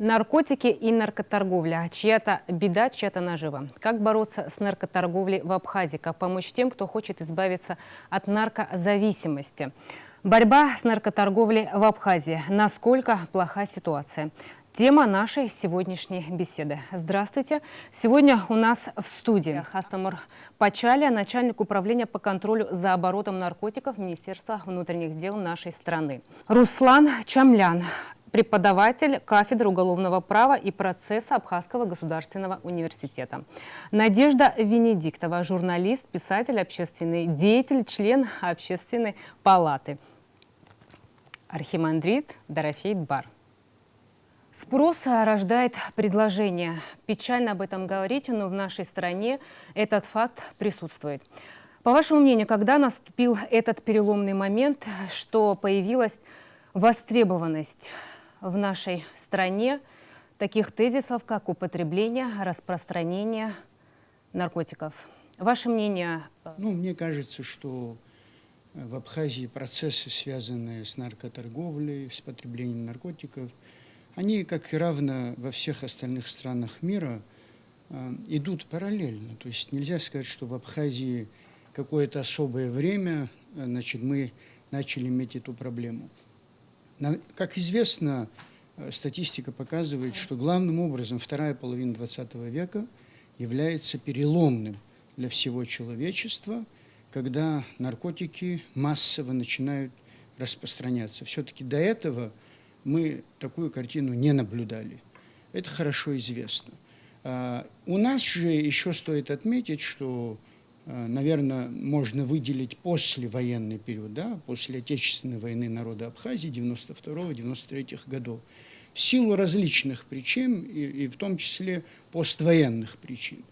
Наркотики и наркоторговля. Чья-то беда, чья-то нажива. Как бороться с наркоторговлей в Абхазии? Как помочь тем, кто хочет избавиться от наркозависимости? Борьба с наркоторговлей в Абхазии. Насколько плоха ситуация? Тема нашей сегодняшней беседы. Здравствуйте. Сегодня у нас в студии Астамур Пачалия, начальник управления по контролю за оборотом наркотиков Министерства внутренних дел нашей страны. Руслан Чамлян, преподаватель кафедры уголовного права и процесса Абхазского государственного университета. Надежда Венедиктова, журналист, писатель, общественный деятель, член Общественной палаты. Архимандрит Дорофей Дбар. Спрос рождает предложение. Печально об этом говорить, но в нашей стране этот факт присутствует. По вашему мнению, когда наступил этот переломный момент, что появилась востребованность в нашей стране таких тезисов, как употребление, распространение наркотиков? Ваше мнение? Мне кажется, что в Абхазии процессы, связанные с наркоторговлей, с потреблением наркотиков, они, как и равно во всех остальных странах мира, идут параллельно. То есть нельзя сказать, что в Абхазии какое-то особое время мы начали иметь эту проблему. Как известно, статистика показывает, что главным образом вторая половина XX века является переломным для всего человечества, когда наркотики массово начинают распространяться. Все-таки до этого мы такую картину не наблюдали. Это хорошо известно. У нас же еще стоит отметить, что, наверное, можно выделить послевоенный период, после Отечественной войны народа Абхазии 92-93 годов, в силу различных причин, и в том числе поствоенных причин.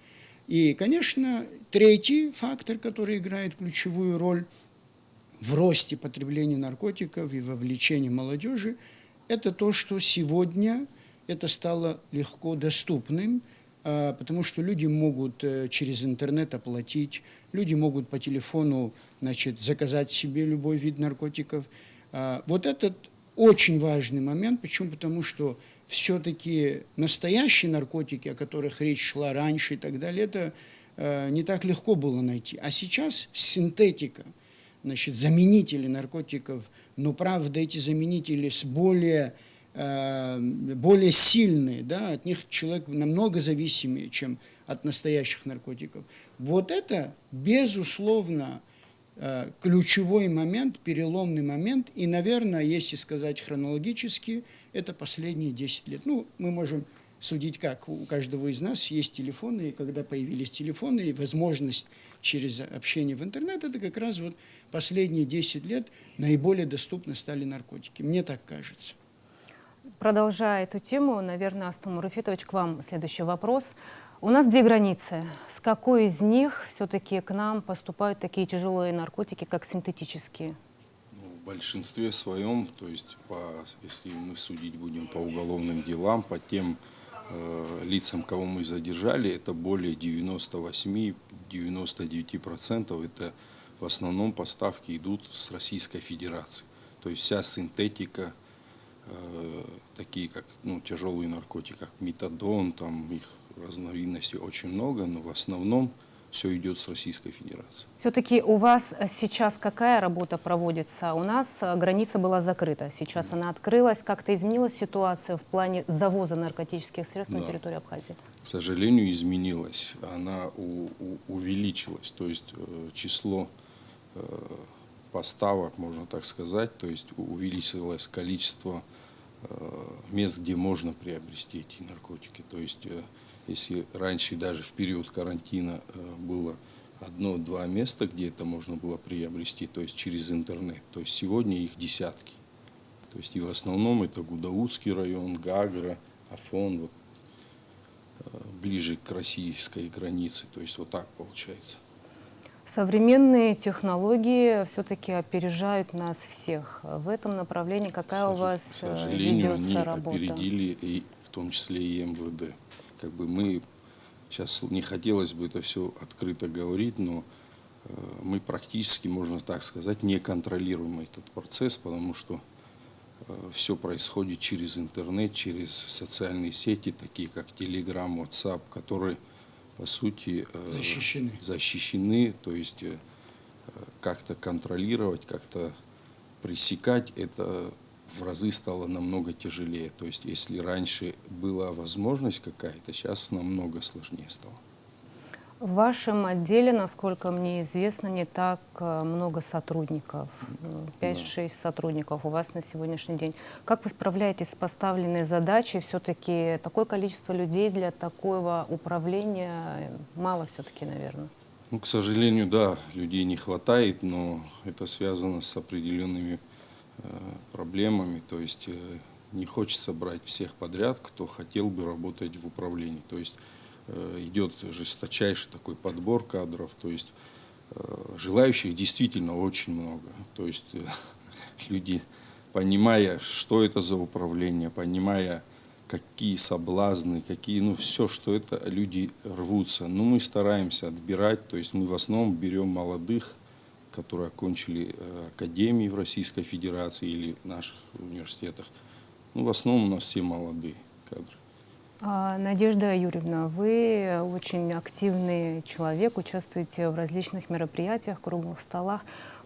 И, конечно, третий фактор, который играет ключевую роль в росте потребления наркотиков и вовлечении молодежи, это то, что сегодня это стало легко доступным, потому что люди могут через интернет оплатить, люди могут по телефону, заказать себе любой вид наркотиков. Вот этот очень важный момент. Почему? Потому что все-таки настоящие наркотики, о которых речь шла раньше и так далее, это не так легко было найти. А сейчас синтетика, заменители наркотиков, но, правда, эти заменители с более сильные, от них человек намного зависимее, чем от настоящих наркотиков. Вот это, безусловно, ключевой момент, переломный момент, и, наверное, если сказать хронологически, это последние 10 лет. Мы можем судить, как у каждого из нас есть телефоны, и когда появились телефоны и возможность через общение в интернет, это как раз вот последние 10 лет наиболее доступны стали наркотики. Мне так кажется. Продолжая эту тему, наверное, Астамур Рафитович, к вам следующий вопрос. У нас две границы. С какой из них все-таки к нам поступают такие тяжелые наркотики, как синтетические? В большинстве своем, то есть если мы судить будем по уголовным делам, по тем лицам, кого мы задержали, это более 98-99%. Это в основном поставки идут с Российской Федерации. То есть вся синтетика, такие как тяжелые наркотики, как метадон, там их разновидностей очень много, но в основном все идет с Российской Федерации. Все-таки у вас сейчас какая работа проводится? У нас граница была закрыта, сейчас она открылась. Как-то изменилась ситуация в плане завоза наркотических средств на территорию Абхазии? К сожалению, изменилась. Она увеличилась, то есть число поставок, можно так сказать, то есть увеличилось количество мест, где можно приобрести эти наркотики. То есть если раньше даже в период карантина было 1-2 места, где это можно было приобрести, то есть через интернет, то есть сегодня их десятки. То есть и в основном это Гудаутский район, Гагра, Афон, ближе к российской границе. То есть вот так получается. Современные технологии все-таки опережают нас всех. В этом направлении какая у вас к сожалению, ведется они работа? опередили, и в том числе и МВД. Мы сейчас не хотелось бы это все открыто говорить, но мы практически, можно так сказать, не контролируем этот процесс, потому что все происходит через интернет, через социальные сети, такие как Telegram, WhatsApp, которые, по сути, защищены, то есть как-то контролировать, как-то пресекать это в разы стало намного тяжелее. То есть если раньше была возможность какая-то, сейчас намного сложнее стало. В вашем отделе, насколько мне известно, не так много сотрудников, 5-6 сотрудников у вас на сегодняшний день. Как вы справляетесь с поставленной задачей? Все-таки такое количество людей для такого управления мало все-таки, наверное. Ну, к сожалению, да, людей не хватает, но это связано с определенными проблемами. То есть не хочется брать всех подряд, кто хотел бы работать в управлении. То есть идет жесточайший такой подбор кадров, то есть желающих действительно очень много. То есть люди, понимая, что это за управление, понимая, какие соблазны, какие, ну, все, что это, люди рвутся. Но мы стараемся отбирать, то есть мы в основном берем молодых, которые окончили академии в Российской Федерации или в наших университетах. Ну, в основном у нас все молодые кадры. Надежда Юрьевна, вы очень активный человек, участвуете в различных мероприятиях, круглых столах.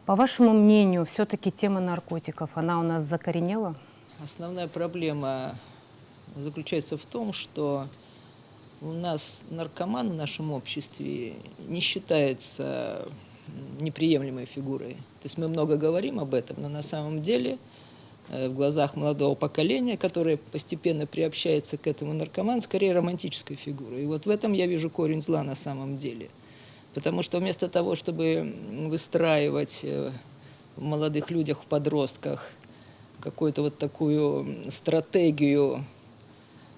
По вашему мнению, все-таки тема наркотиков, она у нас закоренела? Основная проблема заключается в том, что у нас наркоман в нашем обществе не считается неприемлемой фигурой. То есть мы много говорим об этом, но на самом деле в глазах молодого поколения, которое постепенно приобщается к этому, наркоман скорее романтической фигурой. И вот в этом я вижу корень зла на самом деле. Потому что вместо того, чтобы выстраивать в молодых людях, в подростках какую-то вот такую стратегию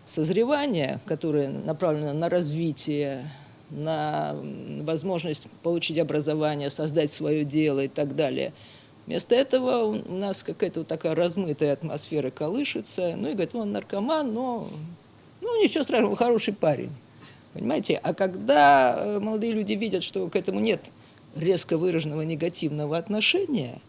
созревания, которая направлена на развитие, на возможность получить образование, создать свое дело и так далее. Вместо этого у нас какая-то вот такая размытая атмосфера колышется. Ну и говорит, он наркоман, но ничего страшного, он хороший парень. Понимаете? А когда молодые люди видят, что к этому нет резко выраженного негативного отношения,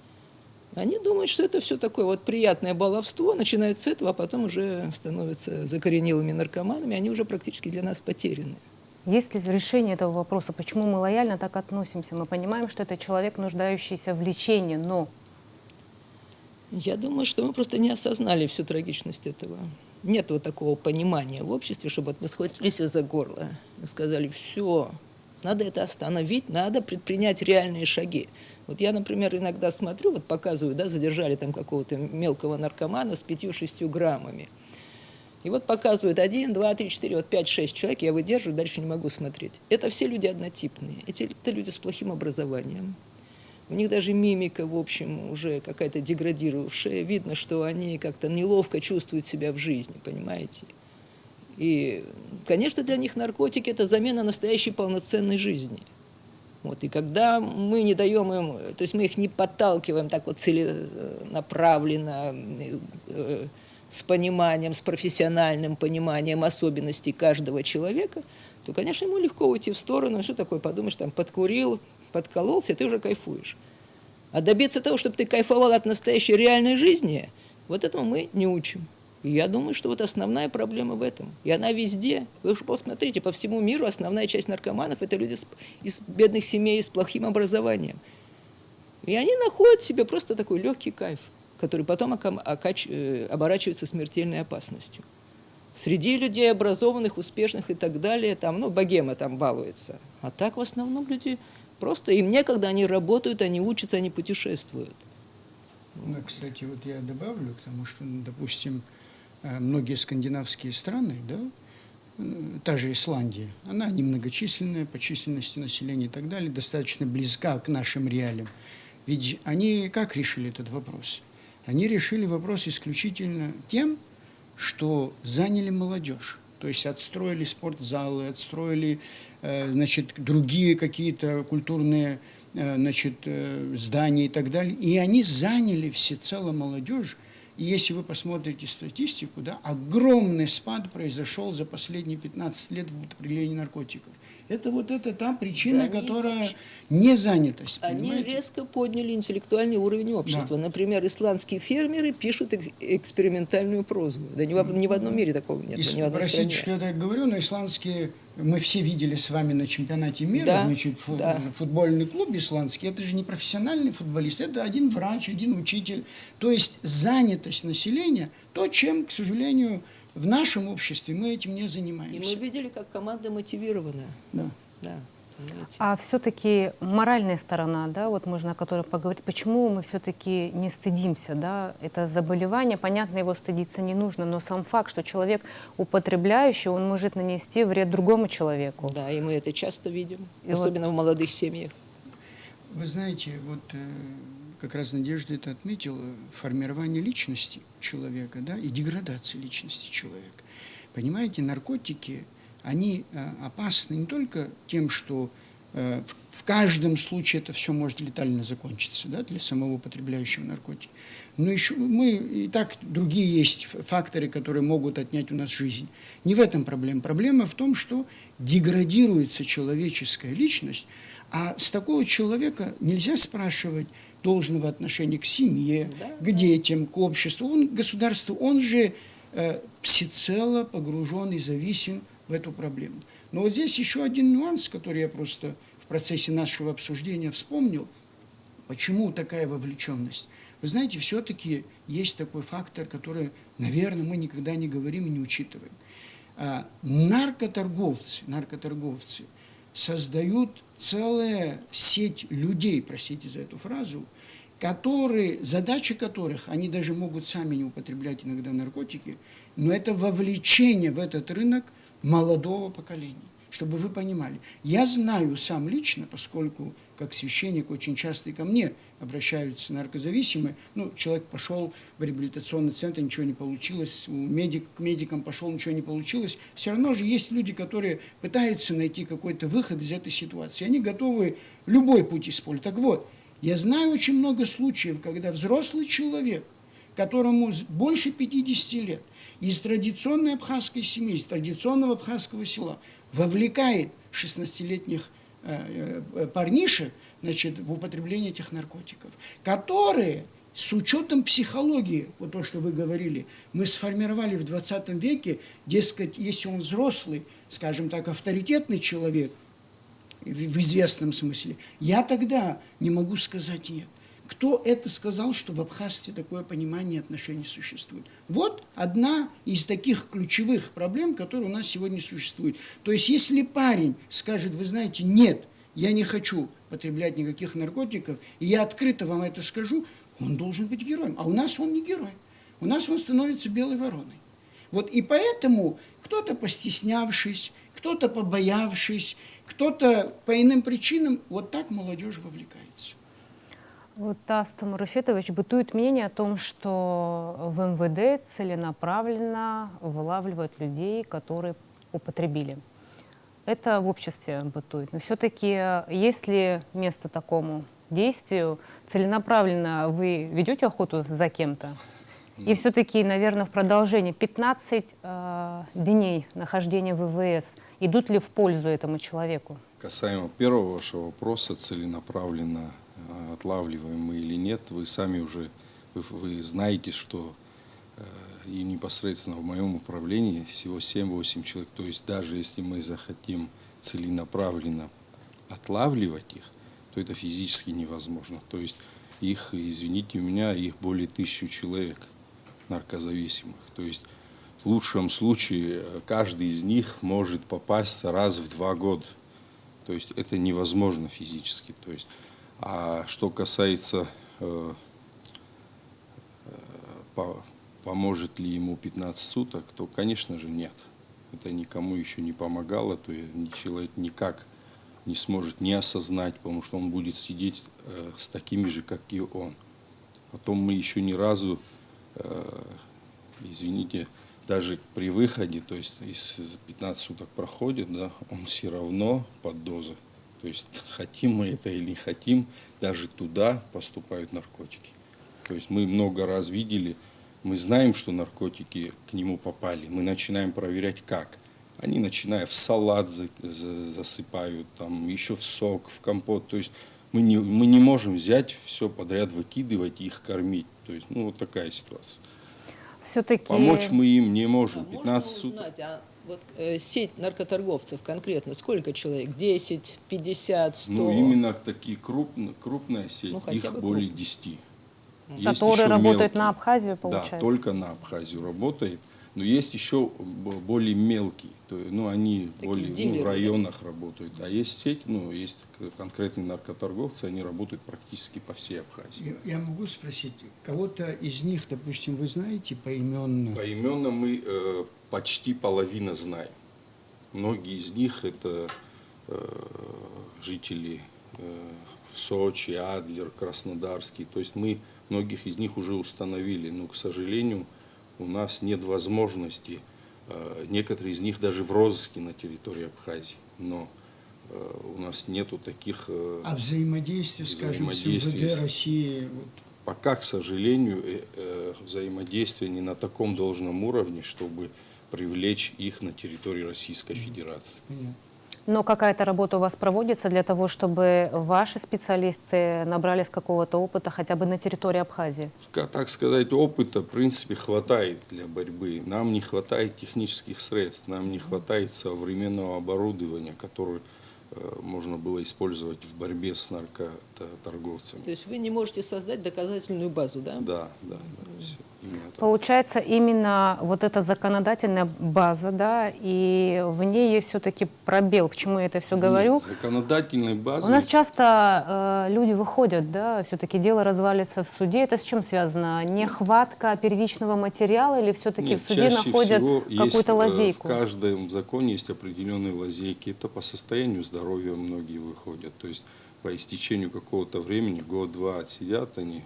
они думают, что это все такое вот приятное баловство, начинают с этого, а потом уже становятся закоренелыми наркоманами, они уже практически для нас потеряны. Есть ли решение этого вопроса? Почему мы лояльно так относимся? Мы понимаем, что это человек, нуждающийся в лечении, но... Я думаю, что мы просто не осознали всю трагичность этого. Нет вот такого понимания в обществе, чтобы вот мы схватились за горло и сказали, все, надо это остановить, надо предпринять реальные шаги. Вот я, например, иногда смотрю, вот показываю, да, задержали там какого-то мелкого наркомана с 5-6 граммами. И вот показывают 1, 2, 3, 4, вот 5, 6 человек, я выдерживаю, дальше не могу смотреть. Это все люди однотипные, это люди с плохим образованием. У них даже мимика, в общем, уже какая-то деградировавшая. Видно, что они как-то неловко чувствуют себя в жизни, понимаете? И, конечно, для них наркотики – это замена настоящей полноценной жизни. Вот, и когда мы не даем им, то есть мы их не подталкиваем так вот целенаправленно, с пониманием, с профессиональным пониманием особенностей каждого человека, то, конечно, ему легко уйти в сторону. Что такое, подумаешь, там, подкурил, подкололся, ты уже кайфуешь. А добиться того, чтобы ты кайфовал от настоящей реальной жизни, вот этому мы не учим. И я думаю, что вот основная проблема в этом. И она везде. Вы уж посмотрите, по всему миру основная часть наркоманов – это люди из бедных семей, с плохим образованием. И они находят себе просто такой легкий кайф, который потом оборачивается смертельной опасностью. Среди людей образованных, успешных и так далее, там, богема там балуется. А так в основном люди просто, им некогда, они работают, они учатся, они путешествуют. Да, кстати, вот я добавлю к тому, что, допустим, многие скандинавские страны, да, та же Исландия, она немногочисленная по численности населения и так далее, достаточно близка к нашим реалиям. Ведь они как решили этот вопрос? Они решили вопрос исключительно тем, что заняли молодежь. То есть отстроили спортзалы, отстроили другие какие-то культурные здания и так далее. И они заняли всецело молодежь И если вы посмотрите статистику, да, огромный спад произошел за последние 15 лет в употреблении наркотиков. Это та причина, Да, которая не занятость. Они Понимаете? резко подняли интеллектуальный уровень общества. Да. Например, исландские фермеры пишут экспериментальную прозу. Да ни в одном мире такого нет, ни в одной Простите, стране. что я так говорю, но исландские, мы все видели с вами на чемпионате мира, Да, значит, да. футбольный клуб исландский, это же не профессиональный футболист, это один врач, один учитель. То есть занятость населения, то, чем, к сожалению, в нашем обществе мы этим не И мы занимаемся. видели, как команда мотивирована. Да. Да, понимаете. А все-таки моральная сторона, да, вот можно о которой поговорить, почему мы все-таки не стыдимся, да, это заболевание, понятно, его стыдиться не нужно, но сам факт, что человек употребляющий, он может нанести вред другому человеку. Да, и мы это часто видим, И особенно в молодых семьях. Вы знаете, вот как раз Надежда это отметила, формирование личности человека, да, и деградация личности человека. Понимаете, наркотики, они опасны не только тем, что в каждом случае это все может летально закончиться, да, для самого употребляющего наркотики. Но еще и так другие есть факторы, которые могут отнять у нас жизнь. Не в этом проблема. Проблема в том, что деградируется человеческая личность, а с такого человека нельзя спрашивать должного отношения к семье, к детям, к обществу. Он, государство, он же всецело погружен и зависим в эту проблему. Но вот здесь еще один нюанс, который я просто в процессе нашего обсуждения вспомнил. Почему такая вовлеченность? Вы знаете, все-таки есть такой фактор, который, наверное, мы никогда не говорим и не учитываем. Наркоторговцы создают целая сеть людей, простите за эту фразу, задача которых, они даже могут сами не употреблять иногда наркотики, но это вовлечение в этот рынок молодого поколения. Чтобы вы понимали, я знаю сам лично, поскольку как священник очень часто и ко мне обращаются наркозависимые, человек пошел в реабилитационный центр, ничего не получилось, к медикам пошел, ничего не получилось, все равно же есть люди, которые пытаются найти какой-то выход из этой ситуации, они готовы любой путь использовать. Так вот, я знаю очень много случаев, когда взрослый человек, которому больше 50 лет, из традиционной абхазской семьи, из традиционного абхазского села, вовлекает 16-летних парнишек, в употребление этих наркотиков, которые с учетом психологии, вот то, что вы говорили, мы сформировали в 20 веке, дескать, если он взрослый, скажем так, авторитетный человек, в известном смысле, я тогда не могу сказать нет. Кто это сказал, что в абхазстве такое понимание отношений существует? Вот одна из таких ключевых проблем, которые у нас сегодня существуют. То есть, если парень скажет, вы знаете, нет, я не хочу потреблять никаких наркотиков, и я открыто вам это скажу, он должен быть героем. А у нас он не герой. У нас он становится белой вороной. Вот и поэтому кто-то постеснявшись, кто-то побоявшись, кто-то по иным причинам, вот так молодежь вовлекается. Вот, Астам Руфетович, бытует мнение о том, что в МВД целенаправленно вылавливают людей, которые употребили. Это в обществе бытует. Но все-таки есть ли место такому действию? Целенаправленно вы ведете охоту за кем-то? И все-таки, наверное, в продолжении 15 дней нахождения в ВВС идут ли в пользу этому человеку? Касаемо первого вашего вопроса, целенаправленно отлавливаем мы или нет, вы сами уже вы знаете, что и непосредственно в моем управлении всего 7-8 человек. То есть даже если мы захотим целенаправленно отлавливать их, то это физически невозможно. То есть их, извините меня, их более 1000 человек наркозависимых. То есть в лучшем случае каждый из них может попасться раз в 2 года. То есть это невозможно физически. То есть, а что касается, поможет ли ему 15 суток, то, конечно же, нет. Это никому еще не помогало, то человек никак не сможет не осознать, потому что он будет сидеть с такими же, как и он. Потом мы еще ни разу, извините, даже при выходе, то есть если 15 суток проходит, да, он все равно под дозой. То есть хотим мы это или не хотим, даже туда поступают наркотики. То есть мы много раз видели, мы знаем, что наркотики к нему попали, мы начинаем проверять как. Они, начиная в салат засыпают, там, еще в сок, в компот. То есть мы не можем взять все подряд, выкидывать и их кормить. То есть, ну, вот такая ситуация. Все-таки... Помочь мы им не можем. Можно 15 суток. узнать, вот сеть наркоторговцев конкретно, сколько человек? 10, 50, 100? Ну, именно такие крупная сеть, Ну, хотя их бы более крупная. 10. Есть Которые еще работают мелкие. на Абхазию, получается? Да, только на Абхазию работает. Но есть еще более мелкие, ну, они Такие более дилеры, в да? районах работают. А есть сеть, ну, есть конкретные наркоторговцы, они работают практически по всей Абхазии. Я могу спросить, кого-то из них, допустим, вы знаете поименно? Поименно мы почти половина знаем. Многие из них это жители Сочи, Адлер, Краснодарский. То есть мы многих из них уже установили, но, к сожалению, у нас нет возможности. Некоторые из них даже в розыске на территории Абхазии. Но у нас нету таких... А взаимодействие, скажем, с взаимодействия МВД России? Вот, Пока, к сожалению, взаимодействие не на таком должном уровне, чтобы привлечь их на территории Российской Федерации. понятно. Но какая-то работа у вас проводится для того, чтобы ваши специалисты набрались какого-то опыта хотя бы на территории Абхазии? Так сказать, опыта, в принципе, хватает для борьбы. Нам не хватает технических средств, нам не хватает современного оборудования, которое можно было использовать в борьбе с наркоторговцами. То есть вы не можете создать доказательную базу, да? Да, все, именно так. Получается, именно вот эта законодательная база, да, и в ней есть все-таки пробел. К чему я это все говорю? Нет, законодательной У базы... нас часто люди выходят, да, все-таки дело развалится в суде. Это с чем связано? Нехватка первичного материала или все-таки Нет, в суде чаще находят всего есть, какую-то лазейку? В каждом законе есть определенные лазейки. Это по состоянию здоровья многие выходят. То есть по истечению какого-то времени, год-два отсидят они,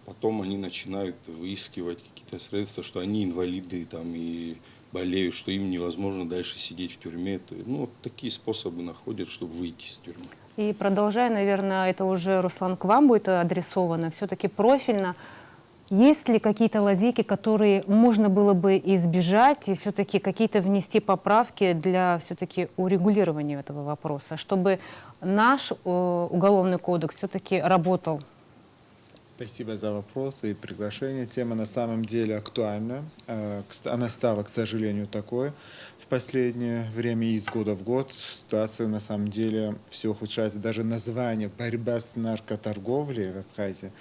потом они начинают выискивать какие-то средства, что они инвалиды там, и болеют, что им невозможно дальше сидеть в тюрьме. Ну, вот такие способы находят, чтобы выйти из тюрьмы. И продолжая, наверное, это уже, Руслан, к вам будет адресовано, все-таки профильно. Есть ли какие-то лазейки, которые можно было бы избежать и все-таки какие-то внести поправки для все-таки урегулирования этого вопроса, чтобы наш уголовный кодекс все-таки работал? Спасибо за вопросы и приглашение. Тема на самом деле актуальна. Она стала, к сожалению, такой в последнее время, из года в год. Ситуация на самом деле все ухудшается. Даже название «борьба с наркоторговлей» в Абхазии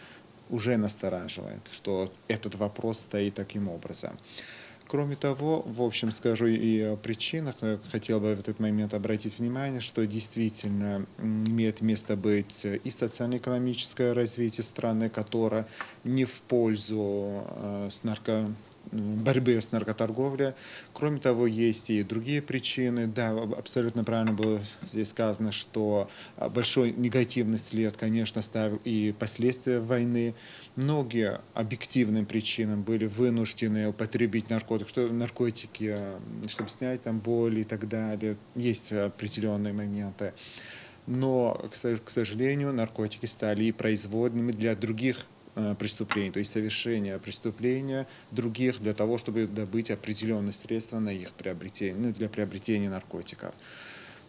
уже настораживает, что этот вопрос стоит таким образом. Кроме того, в общем, скажу и о причинах. Хотел бы в этот момент обратить внимание, что действительно имеет место быть и социально-экономическое развитие страны, которое не в пользу борьбы с наркоторговлей. Кроме того, есть и другие причины. Да, абсолютно правильно было здесь сказано, что большой негативный след, конечно, ставил и последствия войны. Многие объективным причинам были вынуждены употребить наркотики, чтобы снять там боль и так далее. Есть определенные моменты. Но, к сожалению, наркотики стали и производными для других преступлений, то есть совершения преступления других для того, чтобы добыть определенные средства на их приобретение, ну, для приобретения наркотиков.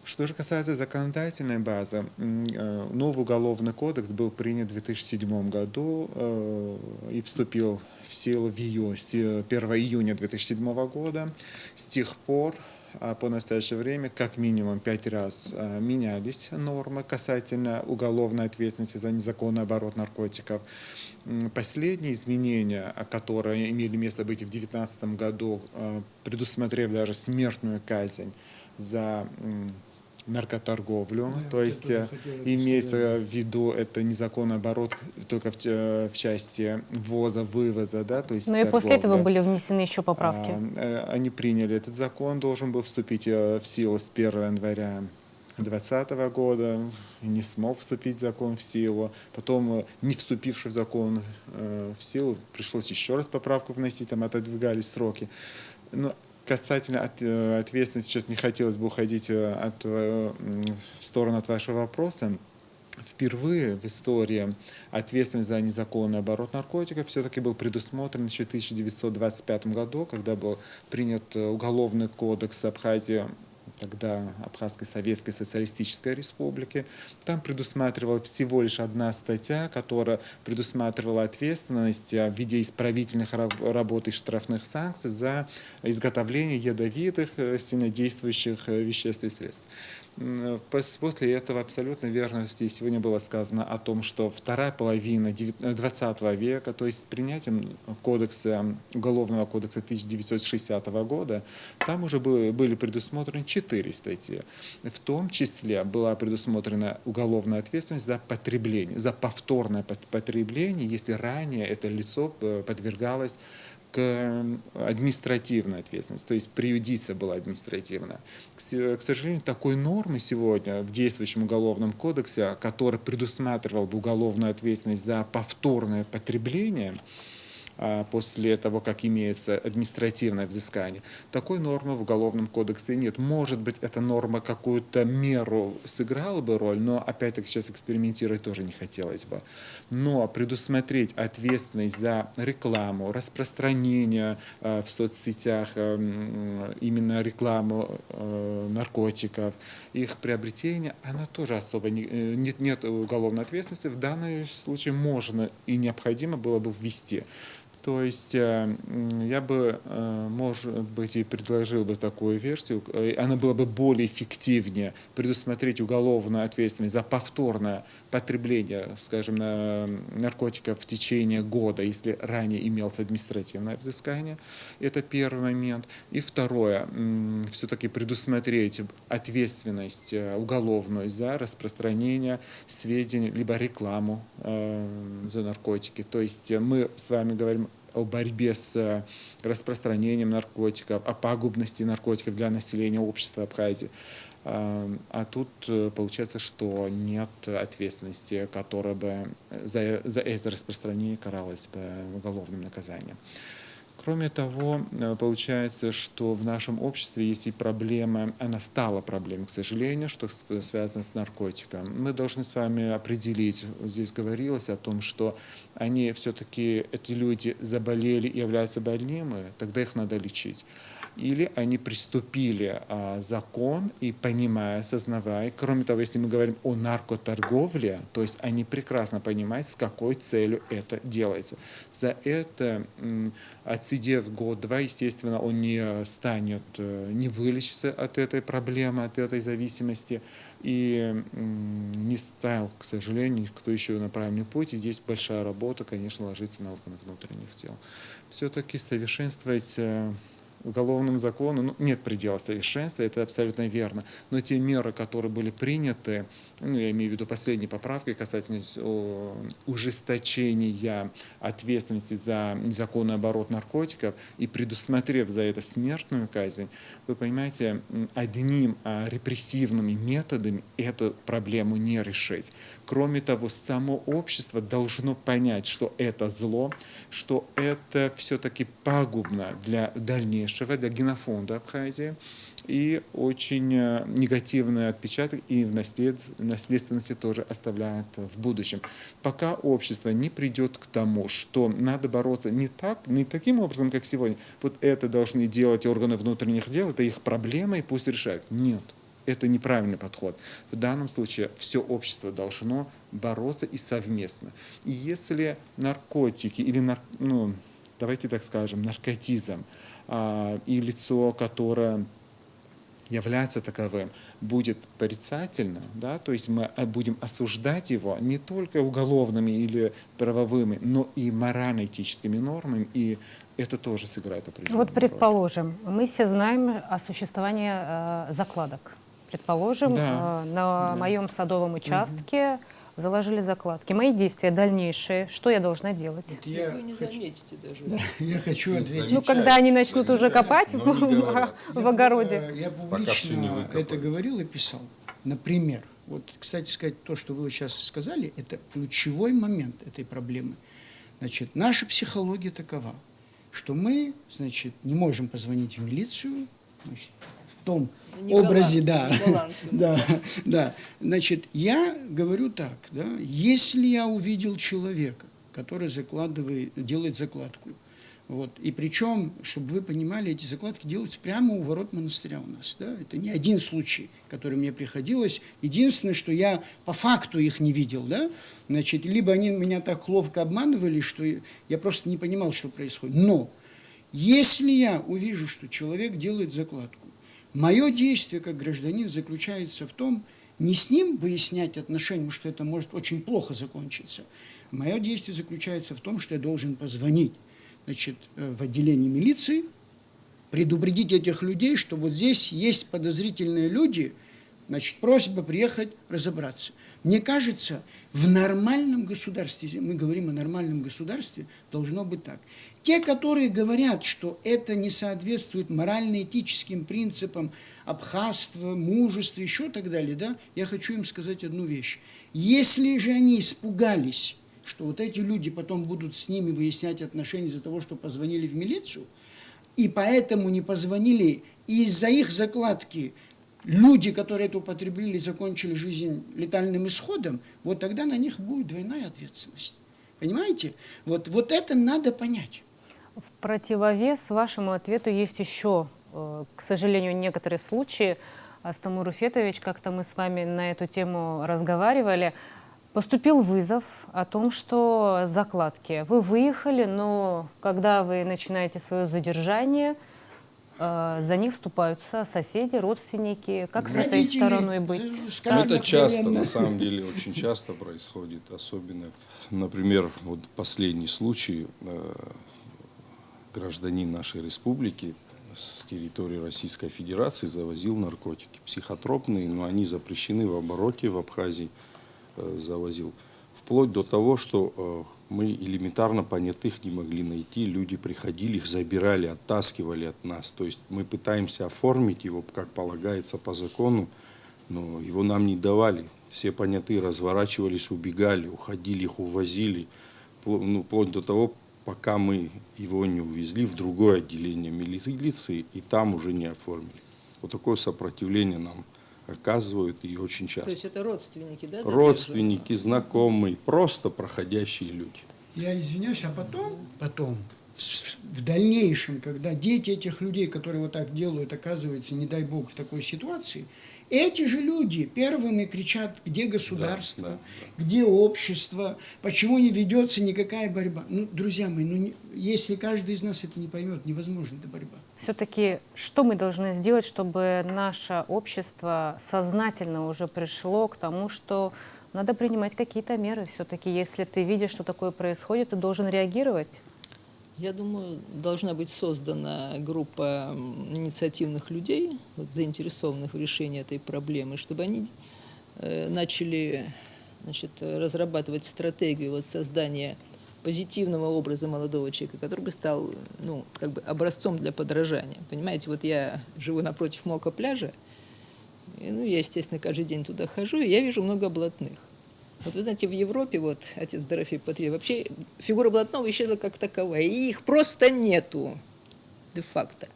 Что же касается законодательной базы, новый уголовный кодекс был принят в 2007 году и вступил в силу 1 июня 2007 года. С тех пор по настоящее время как минимум 5 раз менялись нормы касательно уголовной ответственности за незаконный оборот наркотиков. Последние изменения, которые имели место быть в 2019 году, предусмотрев даже смертную казнь за наркоторговлю, то есть имеется в виду это незаконный оборот только в части ввоза, вывоза, да, то есть Но и после этого были внесены еще поправки. Они приняли этот закон, должен был вступить в силу с 1 января 2020 года, не смог вступить закон в силу, потом, не вступивший в закон в силу, пришлось еще раз поправку вносить, там отодвигались сроки. Но касательно ответственности, сейчас не хотелось бы уходить в сторону от вашего вопроса. впервые в истории ответственность за незаконный оборот наркотиков все-таки был предусмотрен еще в 1925 году, когда был принят Уголовный кодекс Абхазии, тогда Абхазской Советской Социалистической Республики. Там предусматривала всего лишь одна статья, которая предусматривала ответственность в виде исправительных работ и штрафных санкций за изготовление ядовитых, сильнодействующих веществ и средств. После этого абсолютно верно здесь сегодня было сказано о том, что вторая половина XX века, то есть с принятием Уголовного кодекса 1960 года, там уже были предусмотрены 4 статьи. В том числе была предусмотрена уголовная ответственность за потребление, за повторное потребление, если ранее это лицо подвергалось к административной ответственности, то есть преюдиция была административная. К сожалению, такой нормы сегодня в действующем Уголовном кодексе, который предусматривал бы уголовную ответственность за повторное потребление, после того, как имеется административное взыскание. Такой нормы в Уголовном кодексе нет. Может быть, эта норма какую-то меру сыграла бы роль, но опять-таки сейчас экспериментировать тоже не хотелось бы. Но предусмотреть ответственность за рекламу, распространение в соцсетях, именно рекламу наркотиков, их приобретение, она тоже особо нет уголовной ответственности. В данном случае можно и необходимо было бы ввести. То есть я бы, может быть, и предложил бы такую версию, она была бы более эффективнее предусмотреть уголовную ответственность за повторное потребление, скажем, наркотиков в течение года, если ранее имелось административное взыскание. Это первый момент. И второе, все-таки предусмотреть ответственность уголовную за распространение сведений, либо рекламу за наркотики. То есть мы с вами говорим о борьбе с распространением наркотиков, о пагубности наркотиков для населения общества Абхазии. А тут получается, что нет ответственности, которая бы за это распространение каралась бы уголовным наказанием. Кроме того, получается, что в нашем обществе есть и проблема, она стала проблемой, к сожалению, что связано с наркотиком. Мы должны с вами определить, здесь говорилось о том, что они все-таки, эти люди заболели и являются больными, тогда их надо лечить. Или они приступили закон и понимая, осознавая. Кроме того, если мы говорим о наркоторговле, то есть они прекрасно понимают, с какой целью это делается. За это, отсидев год-два, естественно, он не станет, не вылечится от этой проблемы, от этой зависимости. И не стал, к сожалению, никто еще на правильный путь. И здесь большая работа, конечно, ложится на органы внутренних дел. Все-таки совершенствовать уголовному закону нет предела совершенства, это абсолютно верно. Но те меры, которые были приняты, я имею в виду последние поправки касательно ужесточения ответственности за незаконный оборот наркотиков и предусмотрев за это смертную казнь, вы понимаете, одним репрессивными методами эту проблему не решить. Кроме того, само общество должно понять, что это зло, что это все-таки пагубно для дальнейшего, для генофонда Абхазии, и очень негативный отпечаток и в наследственности тоже оставляет в будущем. Пока общество не придет к тому, что надо бороться не таким образом, как сегодня, вот это должны делать органы внутренних дел, это их проблема и пусть решают. Нет. Это неправильный подход. В данном случае все общество должно бороться и совместно. И если наркотики или, давайте так скажем, наркотизм и лицо, которое является таковым, будет порицательно, да, то есть мы будем осуждать его не только уголовными или правовыми, но и морально-этическими нормами, и это тоже сыграет определенную Вот роль. предположим, мы все знаем о существовании закладок. Предположим, на моем садовом участке заложили закладки. Мои действия дальнейшие, что я должна делать? Вы не заметите даже. Я хочу ответить. Ну, когда они начнут уже копать но не говорят. в огороде. Я Пока всё не публично выкопали. это говорил и писал. Например, вот, кстати сказать, то, что вы сейчас сказали, это ключевой момент этой проблемы. Значит, наша психология такова, что мы, значит, не можем позвонить в милицию, значит, том Не образе, голландцы, да. не голландцы. Да, да. Значит, я говорю так, да, если я увидел человека, который делает закладку, вот, и причем, чтобы вы понимали, эти закладки делаются прямо у ворот монастыря у нас, да, это не один случай, который мне приходилось, единственное, что я по факту их не видел, да, значит, либо они меня так ловко обманывали, что я просто не понимал, что происходит, но если я увижу, что человек делает закладку, мое действие как гражданин заключается в том, не с ним выяснять отношения, потому что это может очень плохо закончиться. Мое действие заключается в том, что я должен позвонить, значит, в отделение милиции, предупредить этих людей, что вот здесь есть подозрительные люди, значит, просьба приехать разобраться. Мне кажется, в нормальном государстве, если мы говорим о нормальном государстве, должно быть так. Те, которые говорят, что это не соответствует морально-этическим принципам абхазства, мужества, еще так далее, да, я хочу им сказать одну вещь. Если же они испугались, что вот эти люди потом будут с ними выяснять отношения из-за того, что позвонили в милицию, и поэтому не позвонили, и из-за их закладки люди, которые это употребили, закончили жизнь летальным исходом, вот тогда на них будет двойная ответственность. Понимаете? Вот это надо понять. В противовес вашему ответу есть еще, к сожалению, некоторые случаи. Астамур Уфетович, как-то мы с вами на эту тему разговаривали, поступил вызов о том, что закладки. Вы выехали, но когда вы начинаете свое задержание, за них вступаются соседи, родственники. Как с этой Родители, стороной быть? Ну, это часто, откровенно. на самом деле, очень часто происходит, особенно, например, вот последний случай, гражданин нашей республики с территории Российской Федерации завозил наркотики психотропные, но они запрещены в обороте в Абхазии, завозил. Вплоть до того, что мы элементарно понятых не могли найти, люди приходили, их забирали, оттаскивали от нас. То есть мы пытаемся оформить его, как полагается по закону, но его нам не давали. Все понятые разворачивались, убегали, уходили, их увозили, вплоть до того, пока мы его не увезли в другое отделение милиции и там уже не оформили. Вот такое сопротивление нам оказывают и очень часто. То есть это родственники, да? Родственники, знакомые, просто проходящие люди. Я извиняюсь, а потом, в дальнейшем, когда дети этих людей, которые вот так делают, оказываются, не дай бог, в такой ситуации, эти же люди первыми кричат, где государство, где общество, почему не ведется никакая борьба. Ну, друзья мои, если каждый из нас это не поймет, невозможна эта борьба. Все-таки что мы должны сделать, чтобы наше общество сознательно уже пришло к тому, что надо принимать какие-то меры? Все-таки, если ты видишь, что такое происходит, ты должен реагировать. Я думаю, должна быть создана группа инициативных людей, вот, заинтересованных в решении этой проблемы, чтобы они начали, значит, разрабатывать стратегию вот, создания позитивного образа молодого человека, который бы стал, ну, как бы образцом для подражания. Понимаете, вот я живу напротив Мока пляжа, и, ну, я, естественно, каждый день туда хожу, и я вижу много блатных. Вот вы знаете, в Европе, вот, отец Дорофей Патрий, вообще фигура блатного исчезла как таковая, и их просто нету, де-факто.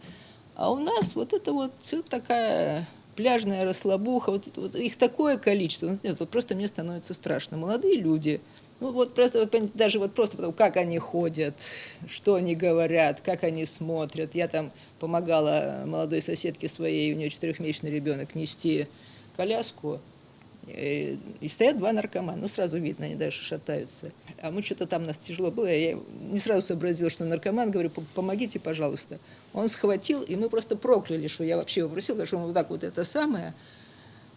А у нас вот это вот такая пляжная расслабуха, вот их такое количество, вот просто мне становится страшно. Молодые люди, ну вот просто, даже вот просто потому, как они ходят, что они говорят, как они смотрят. Я там помогала молодой соседке своей, у нее 4-месячный ребенок, нести коляску, и стоят два наркомана, ну сразу видно, они даже шатаются. А мы что-то там, у нас тяжело было, я не сразу сообразила, что наркоман, говорю, помогите, пожалуйста. Он схватил, и мы просто прокляли, что я вообще его просила, потому что он вот так вот это самое.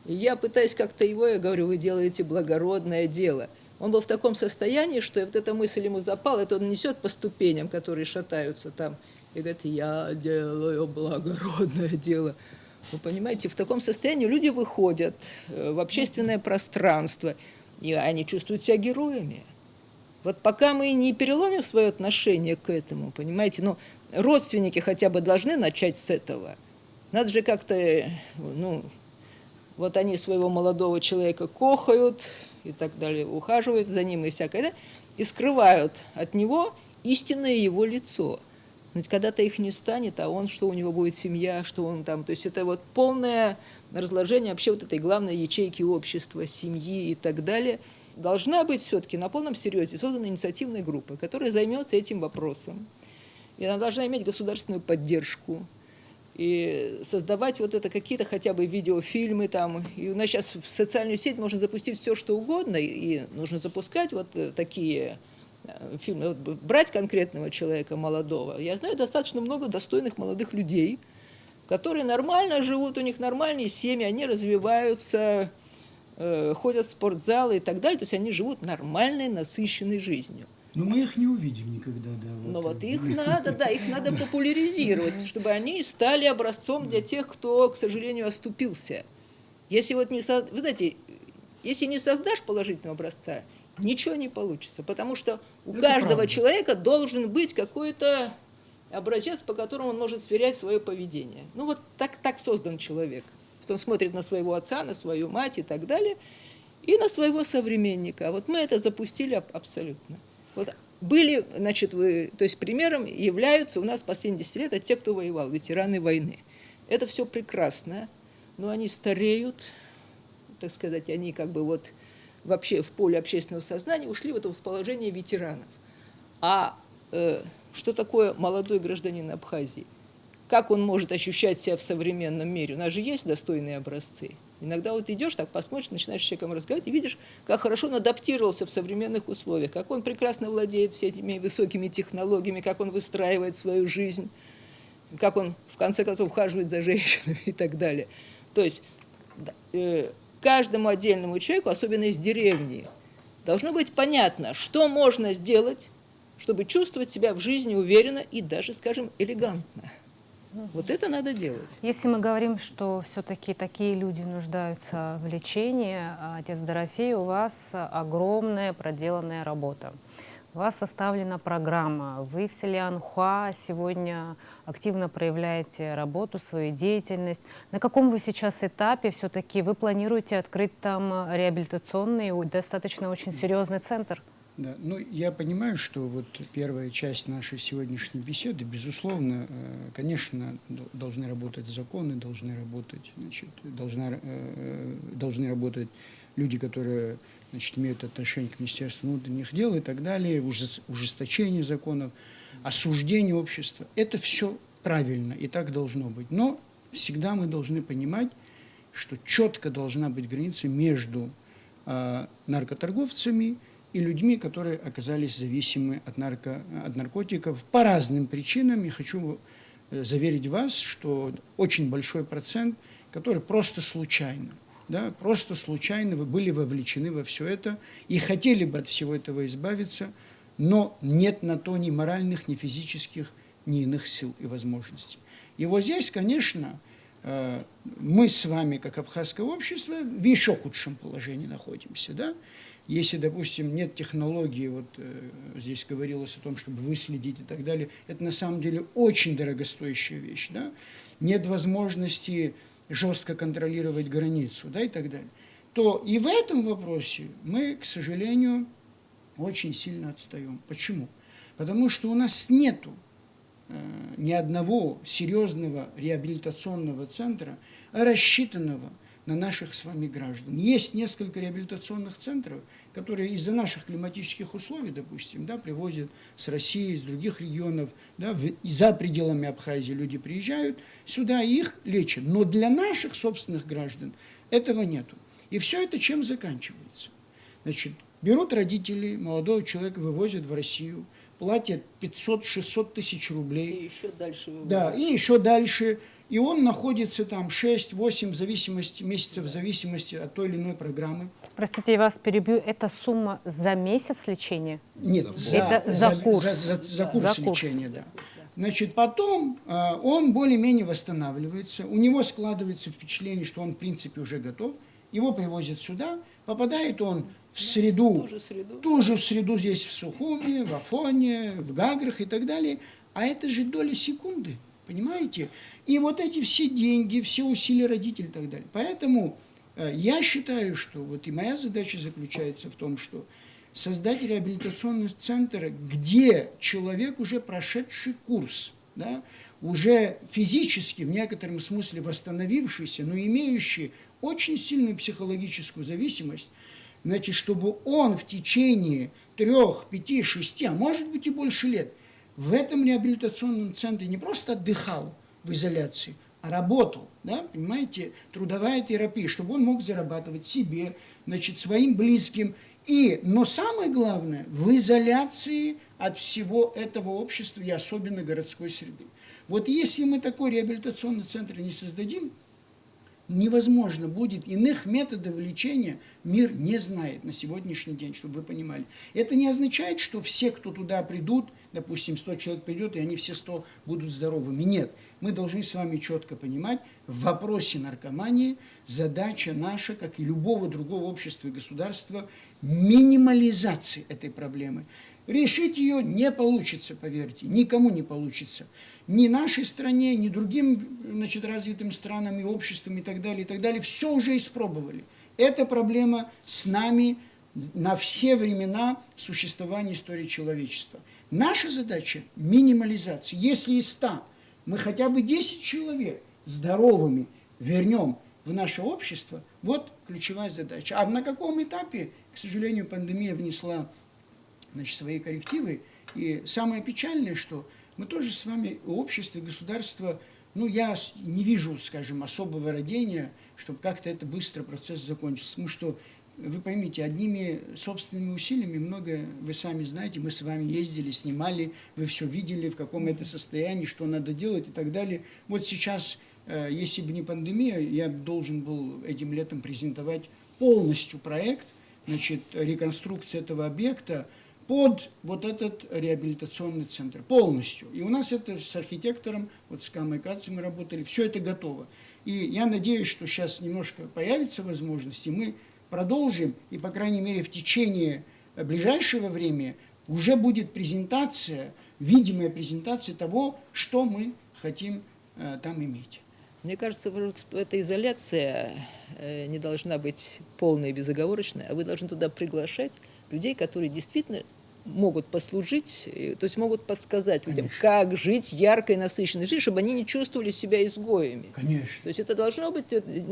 И я пытаюсь как-то его, я говорю, вы делаете благородное дело. Он был в таком состоянии, что вот эта мысль ему запала, это он несет по ступеням, которые шатаются там, и говорит, я делаю благородное дело. Вы понимаете, в таком состоянии люди выходят в общественное пространство, и они чувствуют себя героями. Вот пока мы не переломим свое отношение к этому, понимаете, ну, родственники хотя бы должны начать с этого. Надо же как-то, ну, вот они своего молодого человека кохают и так далее, ухаживают за ним и всякое, да, и скрывают от него истинное его лицо. Но ведь когда-то их не станет, а он, что у него будет семья, что он там. То есть это вот полное разложение вообще вот этой главной ячейки общества, семьи и так далее. Должна быть все-таки на полном серьезе создана инициативная группа, которая займется этим вопросом. И она должна иметь государственную поддержку. И создавать вот это какие-то хотя бы видеофильмы там. И у нас сейчас в социальную сеть можно запустить все, что угодно, и нужно запускать вот такие фильмы. Вот брать конкретного человека молодого. Я знаю достаточно много достойных молодых людей, которые нормально живут, у них нормальные семьи, они развиваются, ходят в спортзалы и так далее. То есть они живут нормальной, насыщенной жизнью. Но мы их не увидим никогда, да. Но вот их надо, да, их надо популяризировать, чтобы они стали образцом для тех, кто, к сожалению, оступился. Если вот не, вы знаете, если не создашь положительного образца, ничего не получится, потому что у Это каждого правда. человека должен быть какой-то образец, по которому он может сверять свое поведение. Ну вот так создан человек. Он смотрит на своего отца, на свою мать и так далее, и на своего современника. Вот мы это запустили абсолютно. Вот были, значит, то есть примером являются у нас последние 10 лет те, кто воевал, ветераны войны. Это все прекрасно, но они стареют, так сказать, они как бы вот вообще в поле общественного сознания ушли в это положение ветеранов. А что такое молодой гражданин Абхазии? Как он может ощущать себя в современном мире? У нас же есть достойные образцы. Иногда вот идешь, так посмотришь, начинаешь с человеком разговаривать и видишь, как хорошо он адаптировался в современных условиях, как он прекрасно владеет всеми этими высокими технологиями, как он выстраивает свою жизнь, как он, в конце концов, ухаживает за женщинами и так далее. То есть каждому отдельному человеку, особенно из деревни, должно быть понятно, что можно сделать, чтобы чувствовать себя в жизни уверенно и даже, скажем, элегантно. Вот это надо делать. Если мы говорим, что все-таки такие люди нуждаются в лечении, отец Дорофей, у вас огромная проделанная работа. У вас составлена программа. Вы в селе Анхуа сегодня активно проявляете работу, свою деятельность. На каком вы сейчас этапе все-таки вы планируете открыть там реабилитационный, достаточно очень серьезный центр? Да, ну я понимаю, что вот первая часть нашей сегодняшней беседы, безусловно, конечно, должны работать законы, должны работать, значит, должны работать люди, которые, значит, имеют отношение к Министерству внутренних дел и так далее, ужесточение законов, осуждение общества. Это все правильно и так должно быть. Но всегда мы должны понимать, что четко должна быть граница между наркоторговцами и людьми, которые оказались зависимы от наркотиков по разным причинам. Я хочу заверить вас, что очень большой процент, который просто случайно, вы были вовлечены во все это и хотели бы от всего этого избавиться, но нет на то ни моральных, ни физических, ни иных сил и возможностей. И вот здесь, конечно, мы с вами, как абхазское общество, в еще худшем положении находимся, да? Если, допустим, нет технологии, вот здесь говорилось о том, чтобы выследить и так далее, это на самом деле очень дорогостоящая вещь, да? Нет возможности жестко контролировать границу, да, и так далее, то и в этом вопросе мы, к сожалению, очень сильно отстаем. Почему? Потому что у нас нету ни одного серьезного реабилитационного центра, рассчитанного на наших с вами граждан. Есть несколько реабилитационных центров, которые из-за наших климатических условий, допустим, да, привозят с России, из других регионов, да, за пределами Абхазии люди приезжают сюда и их лечат. Но для наших собственных граждан этого нету. И все это чем заканчивается? Значит, берут родители молодого человека, вывозят в Россию, платят 500-600 тысяч рублей. И еще дальше. Да, и еще дальше. И он находится там 6-8 месяцев в зависимости от той или иной программы. Простите, я вас перебью. Это сумма за месяц лечения? Нет, Это за курс. За курс лечения, да. Значит, потом он более-менее восстанавливается, у него складывается впечатление, что он, в принципе, уже готов, его привозят сюда, попадает он в среду, ту же среду здесь в Сухуми, в Афоне, в Гаграх и так далее, а это же доли секунды, понимаете? И вот эти все деньги, все усилия родителей и так далее. Поэтому я считаю, что вот и моя задача заключается в том, что создать реабилитационный центр, где человек, уже прошедший курс да, уже физически, в некотором смысле восстановившийся, но имеющий очень сильную психологическую зависимость, значит, чтобы он в течение 3, 5, 6, а может быть и больше лет в этом реабилитационном центре не просто отдыхал в изоляции, а работал, да, понимаете, трудовая терапия, чтобы он мог зарабатывать себе, значит, своим близким. Но самое главное, в изоляции от всего этого общества и особенно городской среды. Вот если мы такой реабилитационный центр не создадим, невозможно будет, иных методов лечения мир не знает на сегодняшний день, чтобы вы понимали. Это не означает, что все, кто туда придут, допустим, 100 человек придет, и они все 100 будут здоровыми. Нет, мы должны с вами четко понимать, в вопросе наркомании задача наша, как и любого другого общества и государства, минимализации этой проблемы. Решить ее не получится, поверьте, никому не получится. Ни нашей стране, ни другим, значит, развитым странам и обществам и так далее, все уже испробовали. Эта проблема с нами на все времена существования истории человечества. Наша задача – минимализация. Если из 100 мы хотя бы 10 человек здоровыми вернем в наше общество, вот ключевая задача. А на каком этапе, к сожалению, пандемия внесла, значит, свои коррективы. И самое печальное, что мы тоже с вами, общество, государство, я не вижу, скажем, особого родения, чтобы как-то это быстро процесс закончился. Потому что, вы поймите, одними собственными усилиями многое, вы сами знаете, мы с вами ездили, снимали, вы все видели, в каком это состоянии, что надо делать и так далее. Вот сейчас, если бы не пандемия, я должен был этим летом презентовать полностью проект, значит, реконструкции этого объекта, под вот этот реабилитационный центр, полностью. И у нас это с архитектором, вот с Камой Каци мы работали, все это готово. И я надеюсь, что сейчас немножко появится возможность, и мы продолжим, и, по крайней мере, в течение ближайшего времени уже будет презентация, видимая презентация того, что мы хотим там иметь. Мне кажется, вот эта изоляция не должна быть полной и безоговорочной, а вы должны туда приглашать людей, которые действительно могут послужить, то есть могут подсказать людям, как жить яркой, насыщенной жизнью, чтобы они не чувствовали себя изгоями. Конечно. То есть это должно быть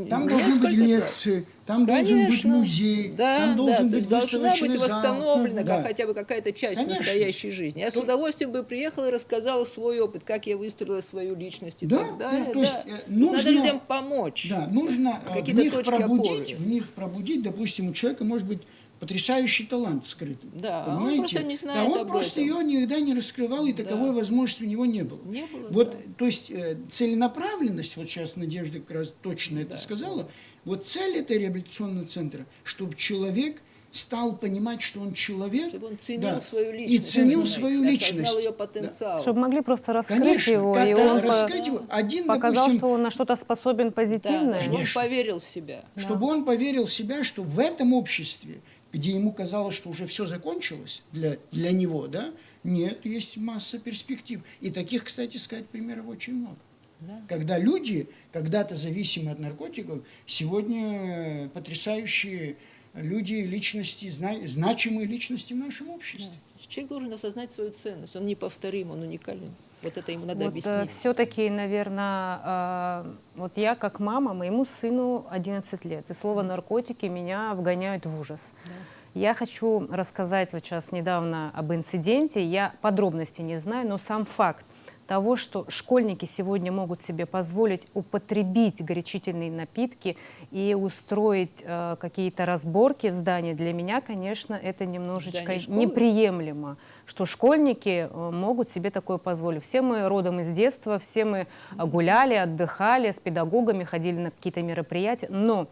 там должны быть лекции, там должен быть музей, там должен быть должна быть восстановлена да. хотя бы какая-то часть настоящей жизни. Я с удовольствием бы приехала и рассказала свой опыт, как я выстроила свою личность и так далее. То есть надо людям помочь. Да, нужно в них пробудить, допустим, у человека может быть потрясающий талант скрытый. Да, понимаете? он просто не знает он просто ее никогда не раскрывал, и таковой возможности у него не было. Не было, вот, то есть целенаправленность, вот сейчас Надежда как раз точно это сказала, вот цель этой реабилитационного центра, чтобы человек стал понимать, что он человек. Чтобы он ценил свою личность. И ценил свою личность. Осознал ее потенциал. Чтобы могли просто раскрыть Конечно, его, и он раскрыть его. Один, показал, допустим, что он на что-то способен позитивное. Чтобы он поверил в себя. Чтобы он поверил в себя, что в этом обществе, где ему казалось, что уже все закончилось для него, да, нет, есть масса перспектив. И таких, кстати сказать, примеров очень много. Да. Когда люди, когда-то зависимые от наркотиков, сегодня потрясающие люди, личности, значимые личности в нашем обществе. Да. Человек должен осознать свою ценность. Он неповторим, он уникален. Вот это ему надо объяснить. Все-таки, наверное, вот я как мама, моему сыну 11 лет, и слово наркотики меня вгоняют в ужас. Да. Я хочу рассказать вот сейчас недавно об инциденте. Я подробностей не знаю, но сам факт того, что школьники сегодня могут себе позволить употребить горячительные напитки и устроить какие-то разборки в здании, для меня, конечно, это немножечко неприемлемо, что школьники могут себе такое позволить. Все мы родом из детства, все мы гуляли, отдыхали, с педагогами ходили на какие-то мероприятия, но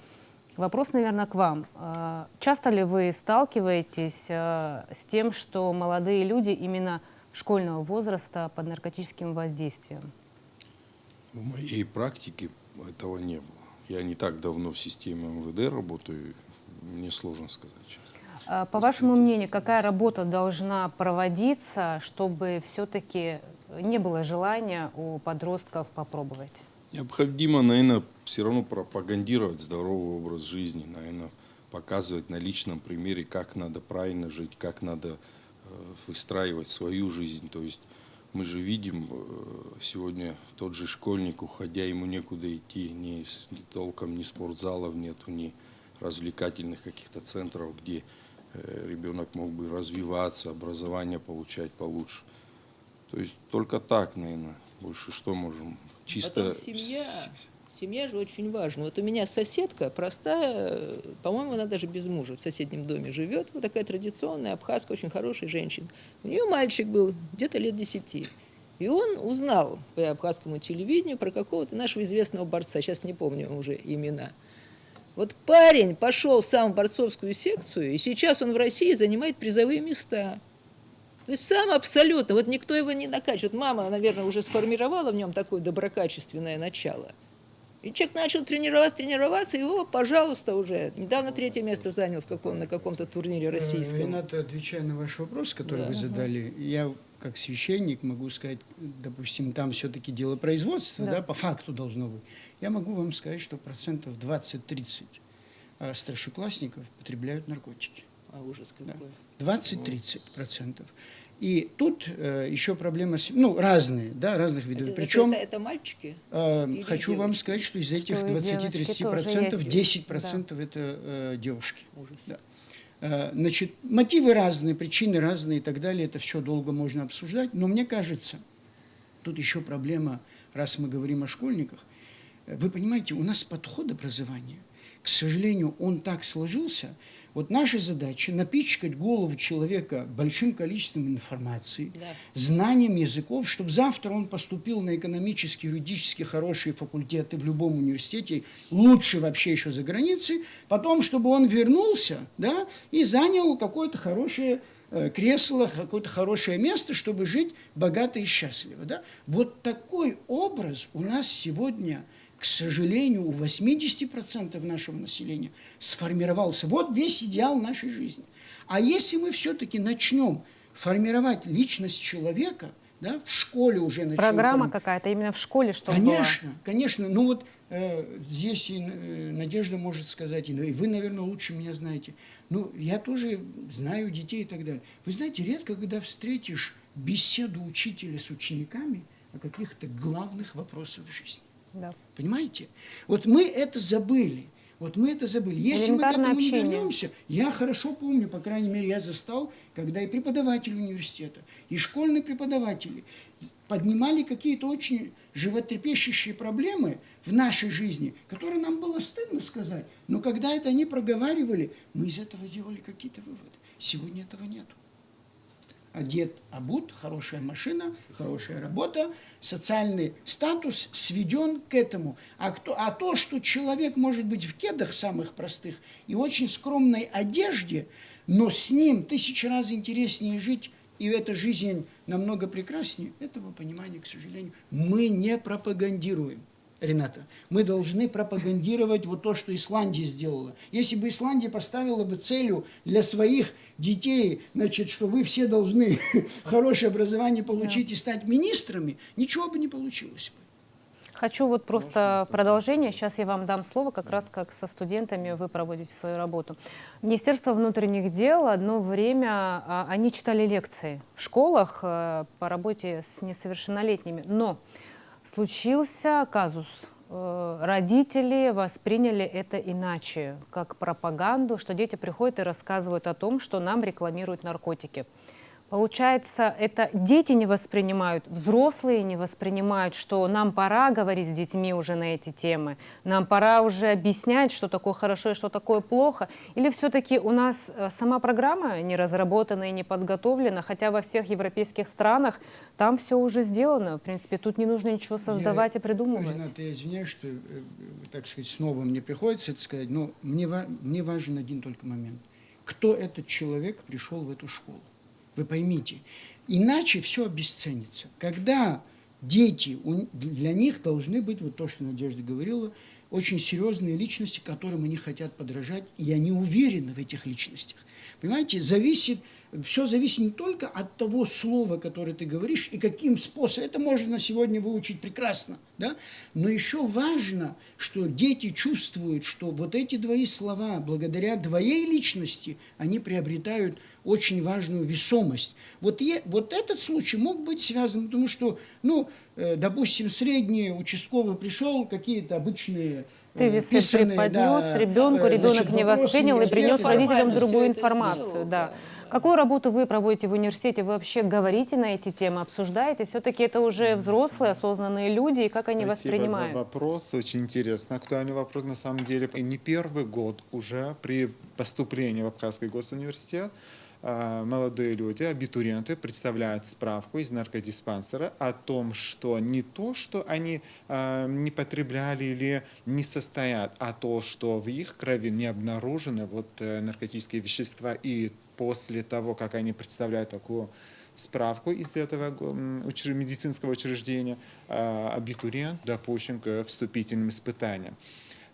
вопрос, наверное, к вам. Часто ли вы сталкиваетесь с тем, что молодые люди именно школьного возраста под наркотическим воздействием? В моей практике этого не было. Я не так давно в системе МВД работаю, мне сложно сказать сейчас. По вашему мнению, какая работа должна проводиться, чтобы все-таки не было желания у подростков попробовать? Необходимо, наверное, все равно пропагандировать здоровый образ жизни, наверное, показывать на личном примере, как надо правильно жить, как надо выстраивать свою жизнь. То есть Мы же видим, сегодня тот же школьник, уходя, ему некуда идти, ни толком ни спортзалов нету, ни развлекательных каких-то центров, где ребенок мог бы развиваться, образование получать получше. То есть только так, наверное, больше что можем. Чисто Потом семья же очень важна. Вот у меня соседка простая, по-моему, она даже без мужа в соседнем доме живет. Вот такая традиционная абхазка, очень хорошая женщина. У нее мальчик был где-то лет 10. И он узнал по абхазскому телевидению про какого-то нашего известного борца. Сейчас не помню уже имена. Вот парень пошел сам в борцовскую секцию, и сейчас он в России занимает призовые места. То есть сам абсолютно, вот никто его не накачивает. Мама, наверное, уже сформировала в нем такое доброкачественное начало. И человек начал тренироваться, и его, пожалуйста, уже. Недавно 3-е место занял на каком-то турнире российском. Рената, отвечая на ваш вопрос, который вы задали, я как священник могу сказать, допустим, там все-таки дело производства, да, по факту должно быть. Я могу вам сказать, что 20-30% старшеклассников потребляют наркотики. А ужас какой. 20-30%. И тут еще проблема, разные, да, разных видов. Причем это мальчики? хочу вам сказать, что из этих 20-30% 10% это девушки. Ужас. Да. Значит, мотивы разные, причины разные и так далее. Это все долго можно обсуждать. Но мне кажется, тут еще проблема, раз мы говорим о школьниках. Вы понимаете, у нас подход образования, к сожалению, он так сложился. Вот наша задача напичкать голову человека большим количеством информации, знанием языков, чтобы завтра он поступил на экономически, юридически хорошие факультеты в любом университете, лучше вообще еще за границей, потом, чтобы он вернулся, да, и занял какое-то хорошее кресло, какое-то хорошее место, чтобы жить богато и счастливо. Да? Вот такой образ у нас сегодня, к сожалению, у 80% нашего населения сформировался. Вот весь идеал нашей жизни. А если мы все-таки начнем формировать личность человека, да, в школе уже начнем... Программа какая-то именно в школе, что Конечно, было? конечно. Ну вот здесь и Надежда может сказать, и вы, наверное, лучше меня знаете. Ну, я тоже знаю детей и так далее. Вы знаете, редко, когда встретишь беседу учителя с учениками о каких-то главных вопросах в жизни. Да. Понимаете? Вот мы это забыли. Вот мы это забыли. Если мы к этому не вернемся, я хорошо помню, по крайней мере, я застал, когда и преподаватели университета, и школьные преподаватели поднимали какие-то очень животрепещущие проблемы в нашей жизни, которые нам было стыдно сказать. Но когда это они проговаривали, мы из этого делали какие-то выводы. Сегодня этого нету. Одет, обут, хорошая машина, хорошая работа, социальный статус сведен к этому. А то, что человек может быть в кедах самых простых и очень скромной одежде, но с ним 1000 раз интереснее жить, и эта жизнь намного прекраснее, этого понимания, к сожалению, мы не пропагандируем. Рената, мы должны пропагандировать вот то, что Исландия сделала. Если бы Исландия поставила бы целью для своих детей, значит, что вы все должны хорошее образование получить и стать министрами, ничего бы не получилось бы. Хочу вот просто продолжение. Сейчас я вам дам слово, как раз как со студентами вы проводите свою работу. Министерство внутренних дел одно время, они читали лекции в школах по работе с несовершеннолетними, но случился казус. Родители восприняли это иначе, как пропаганду, что дети приходят и рассказывают о том, что нам рекламируют наркотики. Получается, это дети не воспринимают, взрослые не воспринимают, что нам пора говорить с детьми уже на эти темы, нам пора уже объяснять, что такое хорошо и что такое плохо. Или все-таки у нас сама программа не разработана и не подготовлена, хотя во всех европейских странах там все уже сделано. В принципе, тут не нужно ничего создавать и придумывать. Рената, я извиняюсь, что, так сказать, снова мне приходится это сказать, но мне важен один только момент. Кто этот человек пришел в эту школу? Вы поймите, иначе все обесценится. Когда дети, для них должны быть, вот то, что Надежда говорила, очень серьезные личности, которым они хотят подражать, и они уверены в этих личностях. Понимаете, все зависит не только от того слова, которое ты говоришь, и каким способом. Это можно сегодня выучить прекрасно, да? Но еще важно, что дети чувствуют, что вот эти твои слова, благодаря твоей личности, они приобретают очень важную весомость. Вот этот случай мог быть связан, потому что, допустим, средний участковый пришел, какие-то обычные Тезисы писанные, преподнес ребенку, ребенок не вопросы, воспринял и принес ответы. родителям Формально другую всё это информацию. сделал, Да. да. Какую работу вы проводите в университете? Вы вообще говорите на эти темы, обсуждаете? Все-таки это уже взрослые, осознанные люди, и как они Спасибо воспринимают? за вопрос, очень интересный, актуальный вопрос на самом деле. И не первый год уже при поступлении в Абхазский госуниверситет молодые люди, абитуриенты, представляют справку из наркодиспансера о том, что не то, что они не потребляли или не состоят, а то, что в их крови не обнаружены наркотические вещества. И после того, как они представляют такую справку из этого медицинского учреждения, абитуриент допущен к вступительным испытаниям.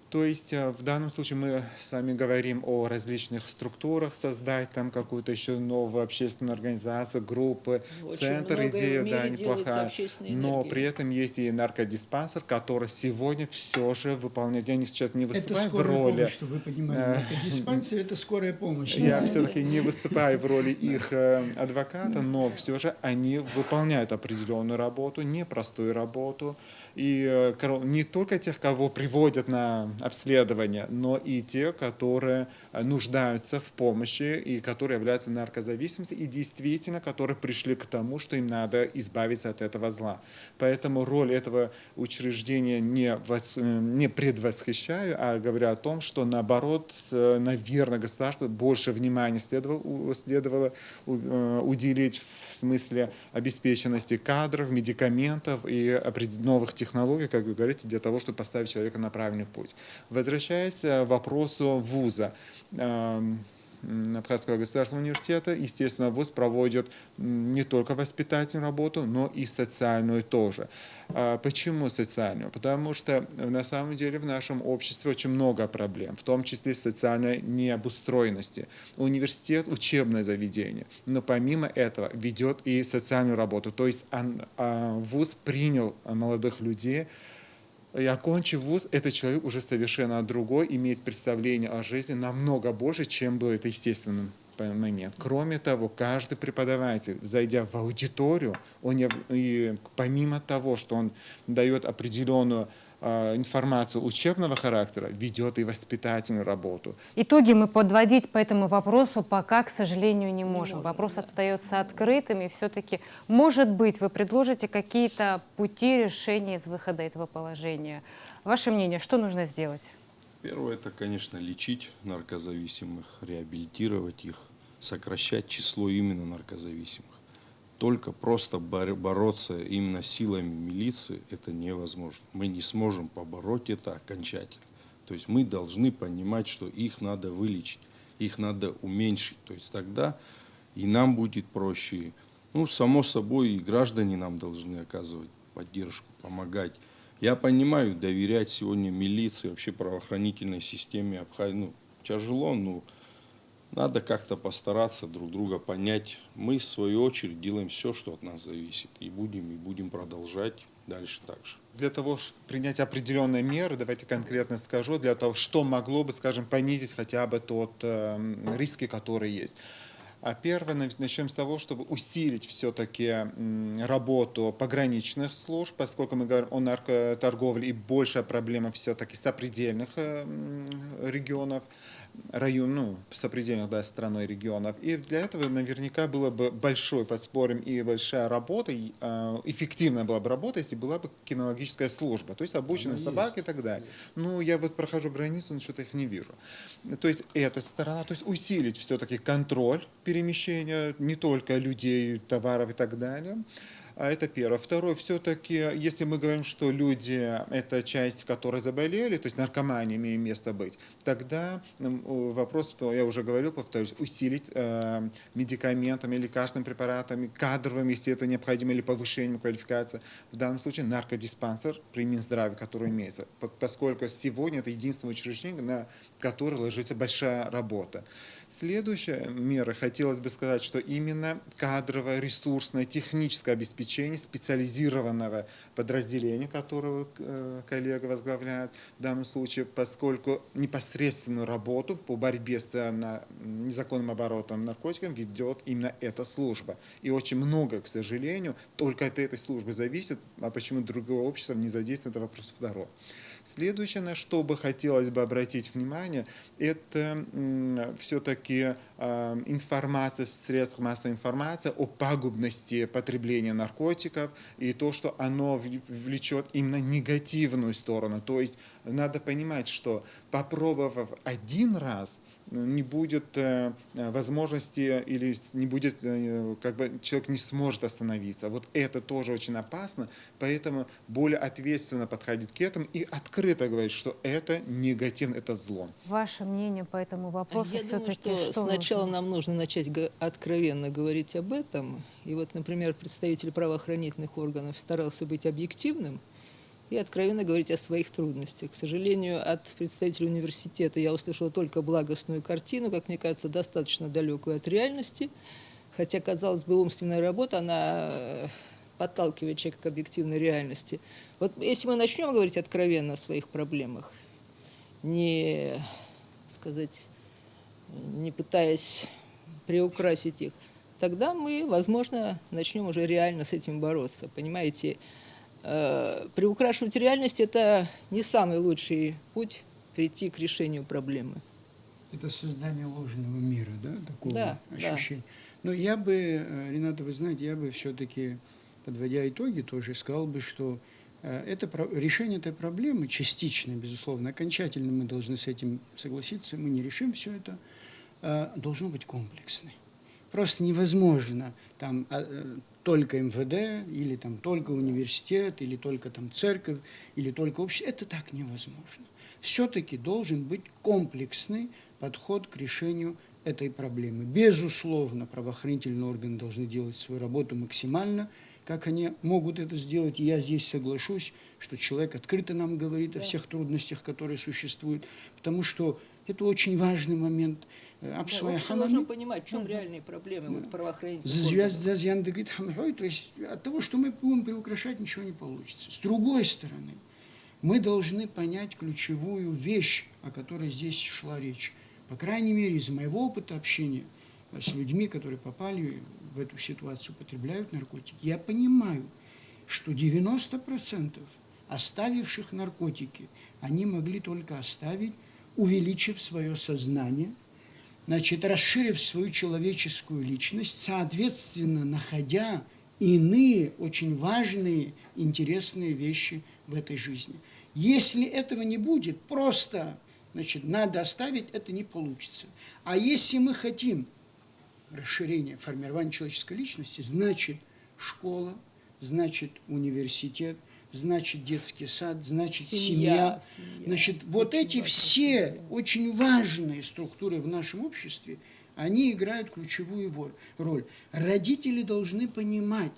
То есть в данном случае мы с вами говорим о различных структурах, создать там какую-то еще новую общественную организацию, группы, Очень центр, многое в идея, мире да, делается неплохая. общественной Но энергией. при этом есть и наркодиспансер, который сегодня все же выполняет. Я сейчас не Это выступаю в скорая роли. помощь, чтобы вы понимали. Наркодиспансер – это скорая помощь. Я все-таки не выступаю в роли их адвоката, но все же они выполняют определенную работу, непростую работу. И не только тех, кого приводят на обследование, но и те, которые нуждаются в помощи и которые являются наркозависимыми, и действительно, которые пришли к тому, что им надо избавиться от этого зла. Поэтому роль этого учреждения не предвосхищаю, а говорю о том, что наоборот, наверное, государство больше внимания следовало уделить в смысле обеспеченности кадров, медикаментов и новых технологий, как вы говорите, для того, чтобы поставить человека на правильный путь. Возвращаясь к вопросу вуза. Абхазского государственного университета, естественно, ВУЗ проводит не только воспитательную работу, но и социальную тоже. Почему социальную? Потому что на самом деле в нашем обществе очень много проблем, в том числе социальной необустроенности. Университет – учебное заведение, но помимо этого ведет и социальную работу. То есть ВУЗ принял молодых людей, и окончив вуз, этот человек уже совершенно другой, имеет представление о жизни намного больше, чем был это естественным момент. Кроме того, каждый преподаватель, зайдя в аудиторию, помимо того, что он дает определенную информацию учебного характера, ведет и воспитательную работу. Итоги мы подводить по этому вопросу пока, к сожалению, не можем. Вопрос да. остается открытым, и все-таки, может быть, вы предложите какие-то пути решения из выхода этого положения. Ваше мнение, что нужно сделать? Первое – это, конечно, лечить наркозависимых, реабилитировать их, сокращать число именно наркозависимых. Только просто бороться именно силами милиции – это невозможно. Мы не сможем побороть это окончательно. То есть мы должны понимать, что их надо вылечить, их надо уменьшить. То есть тогда и нам будет проще. Само собой, и граждане нам должны оказывать поддержку, помогать. Я понимаю, доверять сегодня милиции, вообще правоохранительной системе Абхазии, тяжело, но надо как-то постараться друг друга понять. Мы, в свою очередь, делаем все, что от нас зависит. И будем продолжать дальше так же. Для того, чтобы принять определенные меры, давайте конкретно скажу, для того, что могло бы, скажем, понизить хотя бы тот риски, которые есть. Первое, начнем с того, чтобы усилить все-таки работу пограничных служб, поскольку мы говорим о наркоторговле, и большая проблема все-таки сопредельных регионов, сопредельных страной регионов. И для этого наверняка было бы большой подспорьем и большая работа, эффективная была бы работа, если была бы кинологическая служба, то есть обученные собаки и так далее. Я прохожу границу, но что-то их не вижу. То есть эта сторона, то есть усилить все-таки контроль перемещения не только людей, товаров и так далее. Это первое. Второе, все-таки, если мы говорим, что люди – это часть, которые заболели, то есть наркомания имеет место быть, тогда вопрос, что я уже говорил, повторюсь, усилить медикаментами, лекарственными препаратами, кадровыми, если это необходимо, или повышением квалификации. В данном случае наркодиспансер при Минздраве, который имеется, поскольку сегодня это единственное учреждение, на которое ложится большая работа. Следующая мера, хотелось бы сказать, что именно кадровое, ресурсное, техническое обеспечение специализированного подразделения, которое коллега возглавляет в данном случае, поскольку непосредственную работу по борьбе с незаконным оборотом наркотиками ведет именно эта служба. И очень много, к сожалению, только от этой службы зависит, а почему другого общества не задействует, это вопрос второй. Следующее, на что бы хотелось бы обратить внимание, это все-таки информация в средствах массовой информации о пагубности потребления наркотиков и то, что оно влечет именно негативную сторону. То есть надо понимать, что попробовав один раз, не будет возможности или не будет, как бы человек не сможет остановиться. Вот это тоже очень опасно, поэтому более ответственно подходить к этому и открыто говорить, что это негативно, это зло. Ваше мнение по этому вопросу Я думаю, все-таки что что сначала нужно? нам нужно начать откровенно говорить об этом. И вот, например, представитель правоохранительных органов старался быть объективным и откровенно говорить о своих трудностях. К сожалению, от представителя университета я услышала только благостную картину, как мне кажется, достаточно далекую от реальности. Хотя, казалось бы, умственная работа, она подталкивает человека к объективной реальности. Вот если мы начнем говорить откровенно о своих проблемах, не пытаясь приукрасить их, тогда мы, возможно, начнем уже реально с этим бороться. Понимаете, приукрашивать реальность – это не самый лучший путь прийти к решению проблемы. Это создание ложного мира, да, такого Да, ощущения. Но я бы, Рената, вы знаете, я бы все-таки, подводя итоги, тоже сказал бы, что решение этой проблемы частично, безусловно, окончательно мы должны с этим согласиться, мы не решим все это, должно быть комплексное. Просто невозможно там только МВД, или там только университет, или только там церковь, или только общество. Это так невозможно. Все-таки должен быть комплексный подход к решению этой проблемы. Безусловно, правоохранительные органы должны делать свою работу максимально, как они могут это сделать. И я здесь соглашусь, что человек открыто нам говорит о всех трудностях, которые существуют, потому что это очень важный момент. Общество должно понимать, в чем реальные проблемы правоохранительных органов. То есть от того, что мы будем приукрашать, ничего не получится. С другой стороны, мы должны понять ключевую вещь, о которой здесь шла речь. По крайней мере, из моего опыта общения с людьми, которые попали в эту ситуацию, употребляют наркотики, я понимаю, что 90% оставивших наркотики, они могли только оставить, увеличив свое сознание, значит, расширив свою человеческую личность, соответственно, находя иные очень важные, интересные вещи в этой жизни. Если этого не будет, просто, значит, надо оставить, это не получится. А если мы хотим расширения, формирования человеческой личности, значит, школа, значит, университет, значит, детский сад, значит, семья. Значит, вот эти все очень важные структуры в нашем обществе, они играют ключевую роль. Родители должны понимать,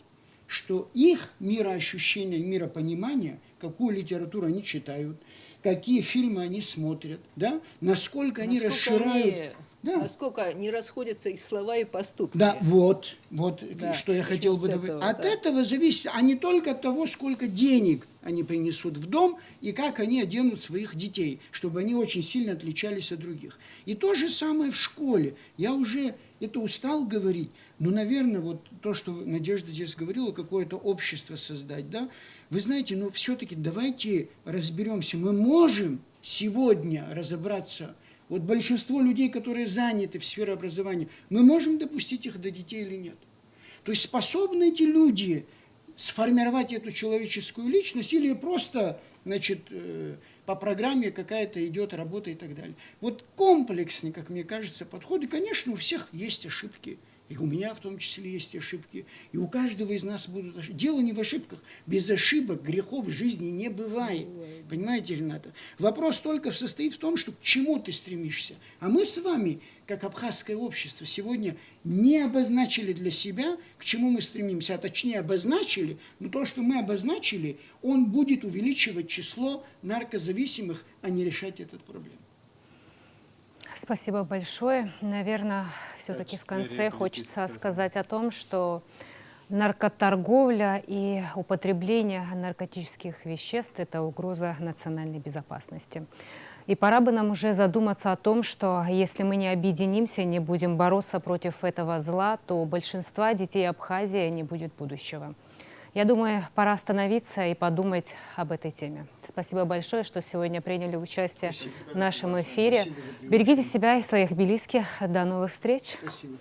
что их мироощущение, миропонимание, какую литературу они читают, какие фильмы они смотрят, да, насколько они расширяют. Насколько не расходятся их слова и поступки. Да, вот что я хотел бы добавить. От этого зависит, а не только от того, сколько денег они принесут в дом и как они оденут своих детей, чтобы они очень сильно отличались от других. И то же самое в школе. Я уже это устал говорить, но, наверное, вот то, что Надежда здесь говорила, какое-то общество создать, да, вы знаете, но все-таки давайте разберемся. Мы можем сегодня разобраться. Вот большинство людей, которые заняты в сфере образования, мы можем допустить их до детей или нет? То есть способны эти люди сформировать эту человеческую личность или просто, значит, по программе какая-то идет работа и так далее. Вот комплексный, как мне кажется, подход. И, конечно, у всех есть ошибки, И у меня в том числе есть ошибки. И у каждого из нас будут ошибки. Дело не в ошибках. Без ошибок грехов в жизни не бывает. Понимаете, Рената? Вопрос только состоит в том, что к чему ты стремишься. А мы с вами, как абхазское общество, сегодня не обозначили для себя, к чему мы стремимся. А точнее обозначили, но то, что мы обозначили, он будет увеличивать число наркозависимых, а не решать эту проблему. Спасибо большое. Наверное, все-таки в конце хочется сказать о том, что наркоторговля и употребление наркотических веществ – это угроза национальной безопасности. И пора бы нам уже задуматься о том, что если мы не объединимся, не будем бороться против этого зла, то у большинства детей Абхазии не будет будущего. Я думаю, пора остановиться и подумать об этой теме. Спасибо большое, что сегодня приняли участие в нашем эфире. Берегите себя и своих близких. До новых встреч. Спасибо.